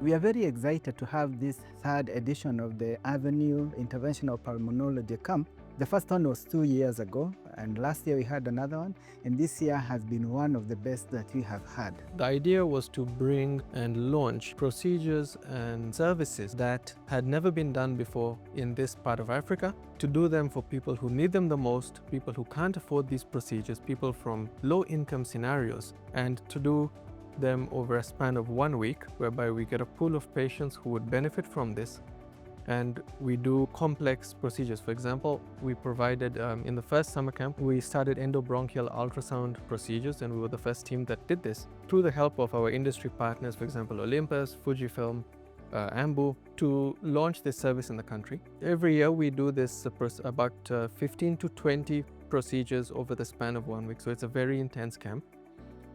We are very excited to have this third edition of the Avenue Interventional Pulmonology Camp. The first one was 2 years ago, and last year we had another one, and this year has been one of the best that we have had. The idea was to bring and launch procedures and services that had never been done before in this part of Africa, to do them for people who need them the most, people who can't afford these procedures, people from low-income scenarios, and to do them over a span of 1 week, whereby we get a pool of patients who would benefit from this. And we do complex procedures. For example, we provided, in the first summer camp, we started endobronchial ultrasound procedures, and we were the first team that did this. Through the help of our industry partners, for example, Olympus, Fujifilm, Ambu, to launch this service in the country. Every year we do this about 15 to 20 procedures over the span of 1 week. So it's a very intense camp.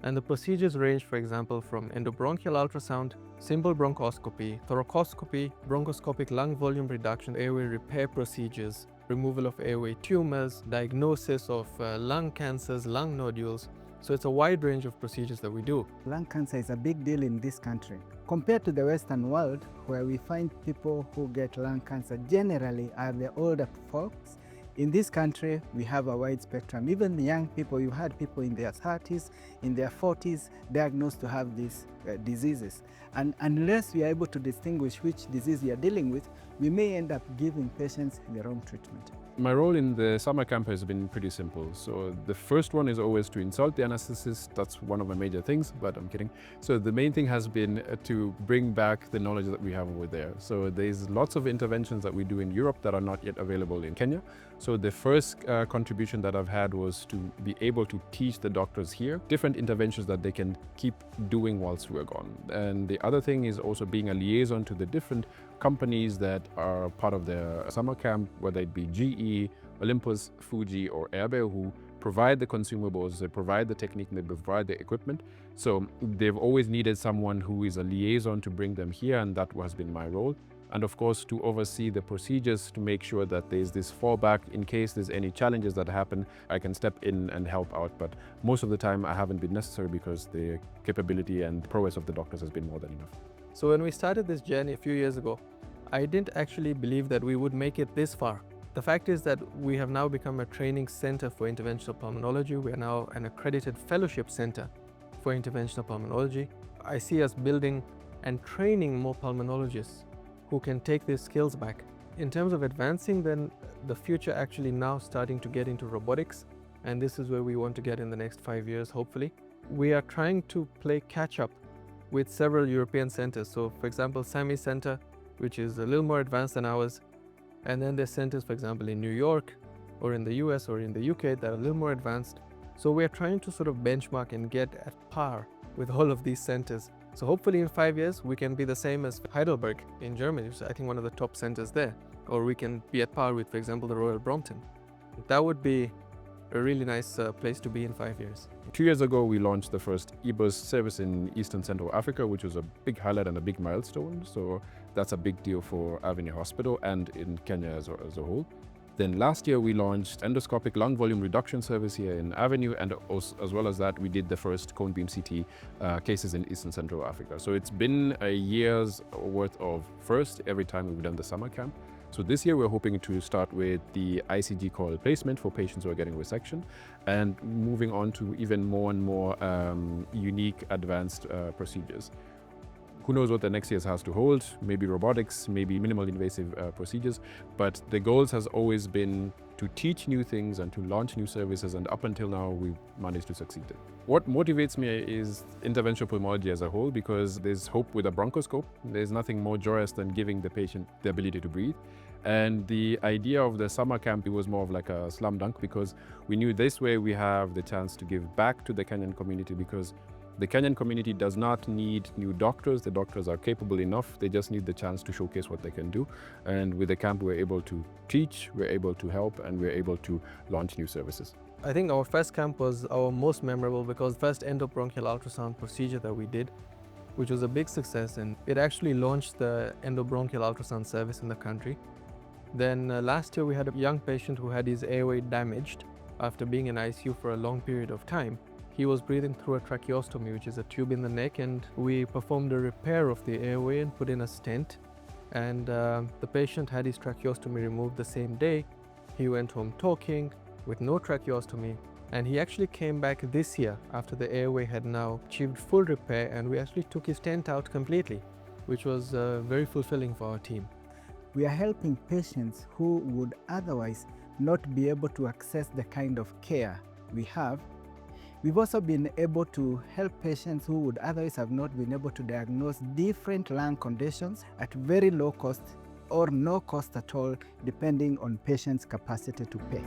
And the procedures range, for example, from endobronchial ultrasound, simple bronchoscopy, thoracoscopy, bronchoscopic lung volume reduction, airway repair procedures, removal of airway tumors, diagnosis of lung cancers, lung nodules. So it's a wide range of procedures that we do. Lung cancer is a big deal in this country. Compared to the Western world, where we find people who get lung cancer generally are the older folks, in this country, we have a wide spectrum. Even the young people, you had people in their 30s, in their 40s, diagnosed to have these diseases. And unless we are able to distinguish which disease we are dealing with, we may end up giving patients the wrong treatment. My role in the summer camp has been pretty simple. So the first one is always to insult the anesthetist. That's one of my major things, but I'm kidding. So the main thing has been to bring back the knowledge that we have over there. So there's lots of interventions that we do in Europe that are not yet available in Kenya. So the first contribution that I've had was to be able to teach the doctors here different interventions that they can keep doing whilst we're gone. And the other thing is also being a liaison to the different companies that are part of the summer camp, whether it be GE, Olympus, Fuji, or airway, who provide the consumables, they provide the technique, and they provide the equipment. So they've always needed someone who is a liaison to bring them here, and that has been my role. And of course, to oversee the procedures to make sure that there's this fallback in case there's any challenges that happen, I can step in and help out. But most of the time I haven't been necessary because the capability and prowess of the doctors has been more than enough. So when we started this journey a few years ago, I didn't actually believe that we would make it this far. The fact is that we have now become a training center for interventional pulmonology. We are now an accredited fellowship center for interventional pulmonology. I see us building and training more pulmonologists who can take these skills back. In terms of advancing, then the future actually now starting to get into robotics, and this is where we want to get in the next 5 years, hopefully. We are trying to play catch up with several European centers. So for example, Sammy Center, which is a little more advanced than ours. And then there's centers, for example, in New York or in the US or in the UK that are a little more advanced. So we're trying to sort of benchmark and get at par with all of these centers. So hopefully in 5 years, we can be the same as Heidelberg in Germany, which is I think one of the top centers there. Or we can be at par with, for example, the Royal Brompton. That would be a really nice place to be in 5 years. 2 years ago, we launched the first EBUS service in Eastern Central Africa, which was a big highlight and a big milestone. So that's a big deal for Avenue Hospital and in Kenya as a whole. Then last year, we launched endoscopic lung volume reduction service here in Avenue, and as well as that, we did the first cone beam CT cases in Eastern Central Africa. So it's been a year's worth of first every time we've done the summer camp. So this year we're hoping to start with the ICG coil placement for patients who are getting resection, and moving on to even more and more unique advanced procedures. Who knows what the next year has to hold, maybe robotics, maybe minimal invasive procedures, but the goals has always been to teach new things and to launch new services, and up until now we've managed to succeed. What motivates me is interventional pulmonology as a whole, because there's hope with a bronchoscope. There's nothing more joyous than giving the patient the ability to breathe. And the idea of the summer camp, it was more of like a slam dunk, because we knew this way we have the chance to give back to the Kenyan community, because the Kenyan community does not need new doctors. The doctors are capable enough. They just need the chance to showcase what they can do. And with the camp, we're able to teach, we're able to help, and we're able to launch new services. I think our first camp was our most memorable, because first endobronchial ultrasound procedure that we did, which was a big success, and it actually launched the endobronchial ultrasound service in the country. Then last year we had a young patient who had his airway damaged after being in ICU for a long period of time. He was breathing through a tracheostomy, which is a tube in the neck, and we performed a repair of the airway and put in a stent. And the patient had his tracheostomy removed the same day. He went home talking with no tracheostomy, and he actually came back this year after the airway had now achieved full repair, and we actually took his stent out completely, which was very fulfilling for our team. We are helping patients who would otherwise not be able to access the kind of care we have. We've also been able to help patients who would otherwise have not been able to diagnose different lung conditions at very low cost or no cost at all, depending on patients' capacity to pay.